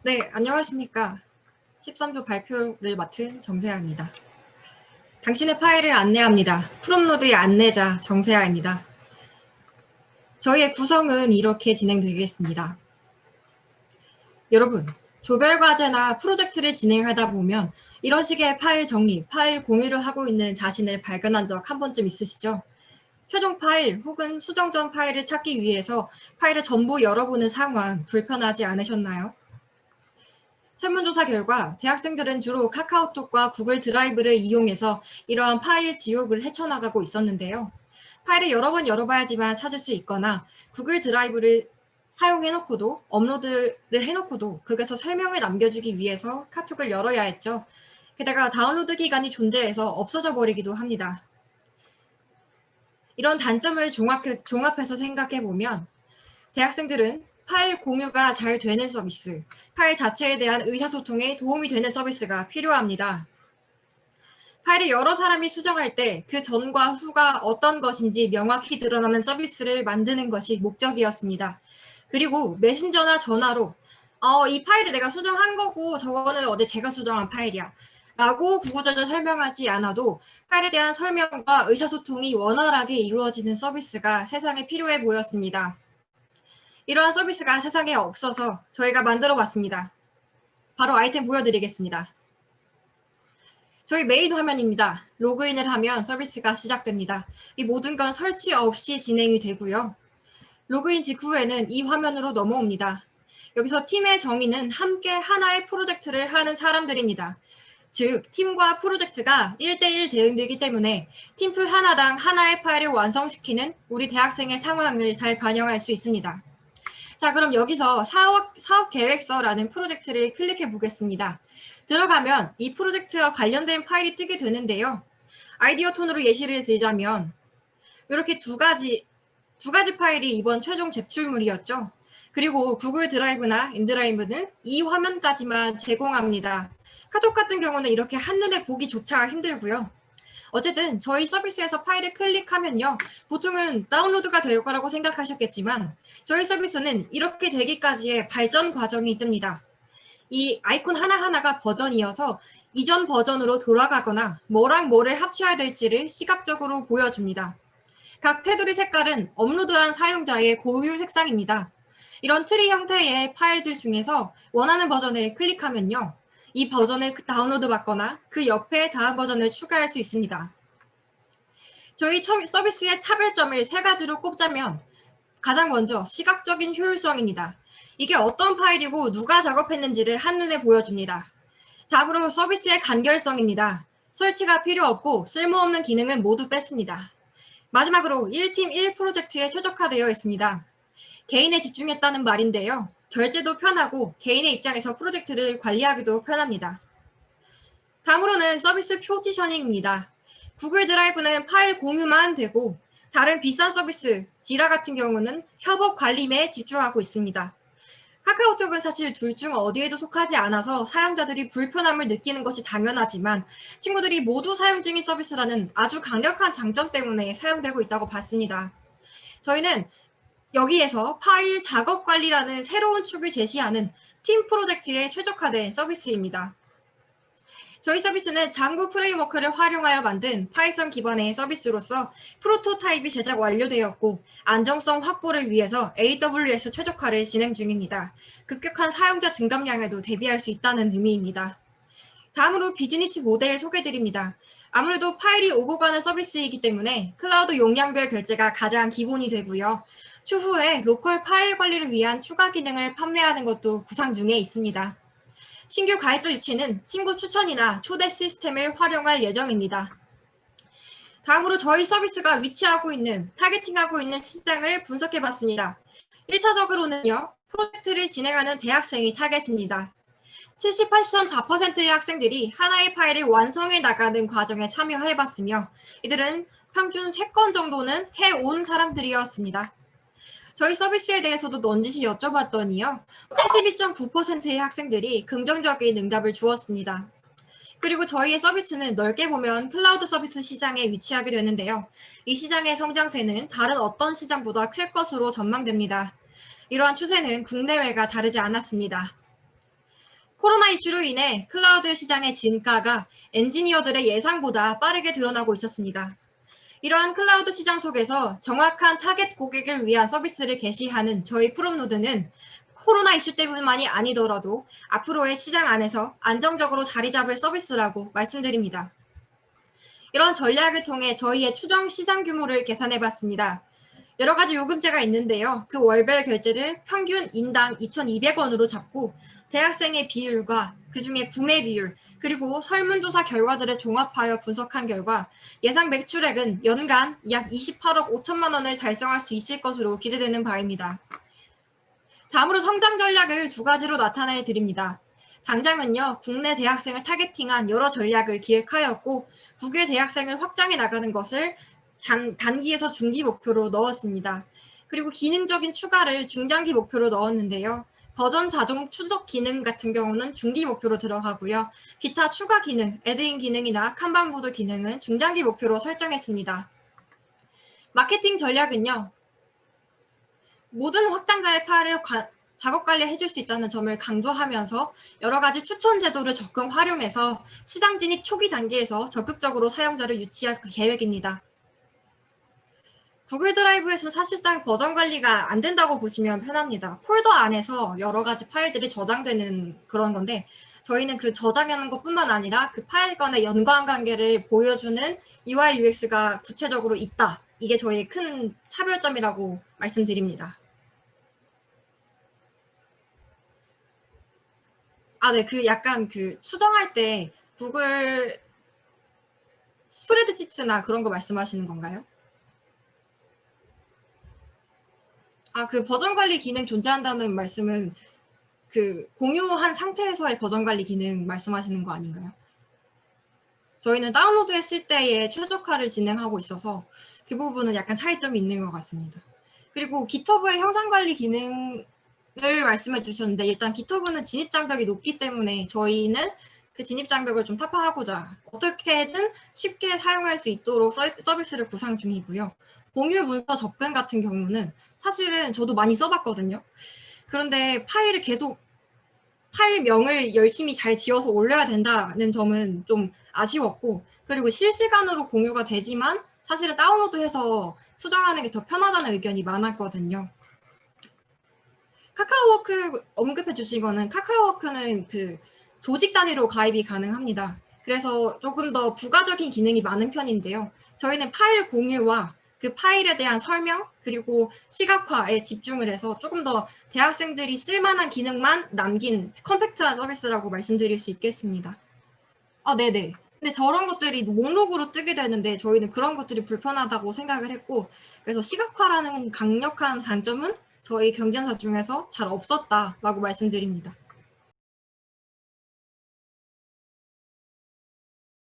네, 안녕하십니까. 13조 발표를 맡은 정세아입니다. 당신의 파일을 안내합니다. 프롬노드의 안내자 정세아입니다. 저희의 구성은 이렇게 진행되겠습니다. 여러분, 조별과제나 프로젝트를 진행하다 보면 이런 식의 파일 정리, 파일 공유를 하고 있는 자신을 발견한 적 한 번쯤 있으시죠? 최종 파일 혹은 수정 전 파일을 찾기 위해서 파일을 전부 열어보는 상황 불편하지 않으셨나요? 설문조사 결과 대학생들은 주로 카카오톡과 구글 드라이브를 이용해서 이러한 파일 지옥을 헤쳐나가고 있었는데요. 파일을 여러 번 열어봐야지만 찾을 수 있거나 구글 드라이브를 사용해놓고도 업로드를 해놓고도 그것에서 설명을 남겨주기 위해서 카톡을 열어야 했죠. 게다가 다운로드 기간이 존재해서 없어져 버리기도 합니다. 이런 단점을 종합해서 생각해보면 대학생들은 파일 공유가 잘 되는 서비스, 파일 자체에 대한 의사소통에 도움이 되는 서비스가 필요합니다. 파일을 여러 사람이 수정할 때 그 전과 후가 어떤 것인지 명확히 드러나는 서비스를 만드는 것이 목적이었습니다. 그리고 메신저나 전화로 이 파일을 내가 수정한 거고 저거는 어제 제가 수정한 파일이야 라고 구구절절 설명하지 않아도 파일에 대한 설명과 의사소통이 원활하게 이루어지는 서비스가 세상에 필요해 보였습니다. 이러한 서비스가 세상에 없어서 저희가 만들어 봤습니다. 바로 아이템 보여드리겠습니다. 저희 메인 화면입니다. 로그인을 하면 서비스가 시작됩니다. 이 모든 건 설치 없이 진행이 되고요. 로그인 직후에는 이 화면으로 넘어옵니다. 여기서 팀의 정의는 함께 하나의 프로젝트를 하는 사람들입니다. 즉, 팀과 프로젝트가 1대1 대응되기 때문에 팀플 하나당 하나의 파일을 완성시키는 우리 대학생의 상황을 잘 반영할 수 있습니다. 자, 그럼 여기서 사업 계획서라는 프로젝트를 클릭해 보겠습니다. 들어가면 이 프로젝트와 관련된 파일이 뜨게 되는데요. 아이디어 톤으로 예시를 들자면 이렇게 두 가지 파일이 이번 최종 제출물이었죠. 그리고 구글 드라이브나 인드라이브는 이 화면까지만 제공합니다. 카톡 같은 경우는 이렇게 한눈에 보기조차 힘들고요. 어쨌든 저희 서비스에서 파일을 클릭하면요. 보통은 다운로드가 될 거라고 생각하셨겠지만 저희 서비스는 이렇게 되기까지의 발전 과정이 뜹니다. 이 아이콘 하나하나가 버전이어서 이전 버전으로 돌아가거나 뭐랑 뭐를 합쳐야 될지를 시각적으로 보여줍니다. 각 테두리 색깔은 업로드한 사용자의 고유 색상입니다. 이런 트리 형태의 파일들 중에서 원하는 버전을 클릭하면요. 이 버전을 다운로드 받거나 그 옆에 다음 버전을 추가할 수 있습니다. 저희 서비스의 차별점을 세 가지로 꼽자면 가장 먼저 시각적인 효율성입니다. 이게 어떤 파일이고 누가 작업했는지를 한눈에 보여줍니다. 다음으로 서비스의 간결성입니다. 설치가 필요 없고 쓸모없는 기능은 모두 뺐습니다. 마지막으로 1팀 1프로젝트에 최적화되어 있습니다. 개인에 집중했다는 말인데요. 결제도 편하고 개인의 입장에서 프로젝트를 관리하기도 편합니다. 다음으로는 서비스 포지셔닝입니다. 구글 드라이브는 파일 공유만 되고 다른 비싼 서비스, 지라 같은 경우는 협업 관리에 집중하고 있습니다. 카카오톡은 사실 둘 중 어디에도 속하지 않아서 사용자들이 불편함을 느끼는 것이 당연하지만 친구들이 모두 사용 중인 서비스라는 아주 강력한 장점 때문에 사용되고 있다고 봤습니다. 저희는 여기에서 파일 작업 관리라는 새로운 축을 제시하는 팀 프로젝트에 최적화된 서비스입니다. 저희 서비스는 장구 프레임워크를 활용하여 만든 파이썬 기반의 서비스로서 프로토타입이 제작 완료되었고 안정성 확보를 위해서 AWS 최적화를 진행 중입니다. 급격한 사용자 증감량에도 대비할 수 있다는 의미입니다. 다음으로 비즈니스 모델 소개드립니다. 아무래도 파일이 오고 가는 서비스이기 때문에 클라우드 용량별 결제가 가장 기본이 되고요. 추후에 로컬 파일 관리를 위한 추가 기능을 판매하는 것도 구상 중에 있습니다. 신규 가입자 유치는 친구 추천이나 초대 시스템을 활용할 예정입니다. 다음으로 저희 서비스가 위치하고 있는, 타겟팅하고 있는 시장을 분석해봤습니다. 1차적으로는요, 프로젝트를 진행하는 대학생이 타겟입니다. 78.4%의 학생들이 하나의 파일을 완성해 나가는 과정에 참여해봤으며 이들은 평균 3건 정도는 해온 사람들이었습니다. 저희 서비스에 대해서도 넌지시 여쭤봤더니요. 82.9%의 학생들이 긍정적인 응답을 주었습니다. 그리고 저희의 서비스는 넓게 보면 클라우드 서비스 시장에 위치하게 되는데요. 이 시장의 성장세는 다른 어떤 시장보다 클 것으로 전망됩니다. 이러한 추세는 국내외가 다르지 않았습니다. 코로나 이슈로 인해 클라우드 시장의 진가가 엔지니어들의 예상보다 빠르게 드러나고 있었습니다. 이러한 클라우드 시장 속에서 정확한 타겟 고객을 위한 서비스를 게시하는 저희 프롬노드는 코로나 이슈 때문만이 아니더라도 앞으로의 시장 안에서 안정적으로 자리 잡을 서비스라고 말씀드립니다. 이런 전략을 통해 저희의 추정 시장 규모를 계산해 봤습니다. 여러 가지 요금제가 있는데요. 그 월별 결제를 평균 인당 2,200원으로 잡고 대학생의 비율과 그중에 구매 비율, 그리고 설문조사 결과들을 종합하여 분석한 결과 예상 매출액은 연간 약 28억 5천만 원을 달성할 수 있을 것으로 기대되는 바입니다. 다음으로 성장 전략을 두 가지로 나타내 드립니다. 당장은요, 국내 대학생을 타겟팅한 여러 전략을 기획하였고 국외 대학생을 확장해 나가는 것을 단기에서 중기 목표로 넣었습니다. 그리고 기능적인 추가를 중장기 목표로 넣었는데요. 버전 자동 추적 기능 같은 경우는 중기 목표로 들어가고요. 기타 추가 기능, 애드인 기능이나 칸반보드 기능은 중장기 목표로 설정했습니다. 마케팅 전략은요. 모든 확장자의 파일을 작업 관리해줄 수 있다는 점을 강조하면서 여러 가지 추천 제도를 적극 활용해서 시장 진입 초기 단계에서 적극적으로 사용자를 유치할 계획입니다. 구글 드라이브에서는 사실상 버전 관리가 안 된다고 보시면 편합니다. 폴더 안에서 여러 가지 파일들이 저장되는 그런 건데 저희는 그 저장하는 것뿐만 아니라 그 파일 간의 연관 관계를 보여주는 UI UX가 구체적으로 있다. 이게 저희의 큰 차별점이라고 말씀드립니다. 네, 그 약간 그 수정할 때 구글 스프레드시트나 그런 거 말씀하시는 건가요? 그 버전 관리 기능 존재한다는 말씀은 그 공유한 상태에서의 버전 관리 기능 말씀하시는 거 아닌가요? 저희는 다운로드 했을 때의 최적화를 진행하고 있어서 그 부분은 약간 차이점이 있는 것 같습니다. 그리고 GitHub의 형상 관리 기능을 말씀해 주셨는데 일단 GitHub는 진입 장벽이 높기 때문에 저희는 그 진입 장벽을 좀 타파하고자 어떻게든 쉽게 사용할 수 있도록 서비스를 구상 중이고요. 공유 문서 접근 같은 경우는 사실은 저도 많이 써봤거든요. 그런데 파일명을 열심히 잘 지어서 올려야 된다는 점은 좀 아쉬웠고, 그리고 실시간으로 공유가 되지만 사실은 다운로드해서 수정하는 게 더 편하다는 의견이 많았거든요. 카카오워크 언급해 주신 거는 카카오워크는 그 조직 단위로 가입이 가능합니다. 그래서 조금 더 부가적인 기능이 많은 편인데요. 저희는 파일 공유와 그 파일에 대한 설명 그리고 시각화에 집중을 해서 조금 더 대학생들이 쓸만한 기능만 남긴 컴팩트한 서비스라고 말씀드릴 수 있겠습니다. 네네. 근데 저런 것들이 목록으로 뜨게 되는데 저희는 그런 것들이 불편하다고 생각을 했고 그래서 시각화라는 강력한 단점은 저희 경쟁사 중에서 잘 없었다라고 말씀드립니다.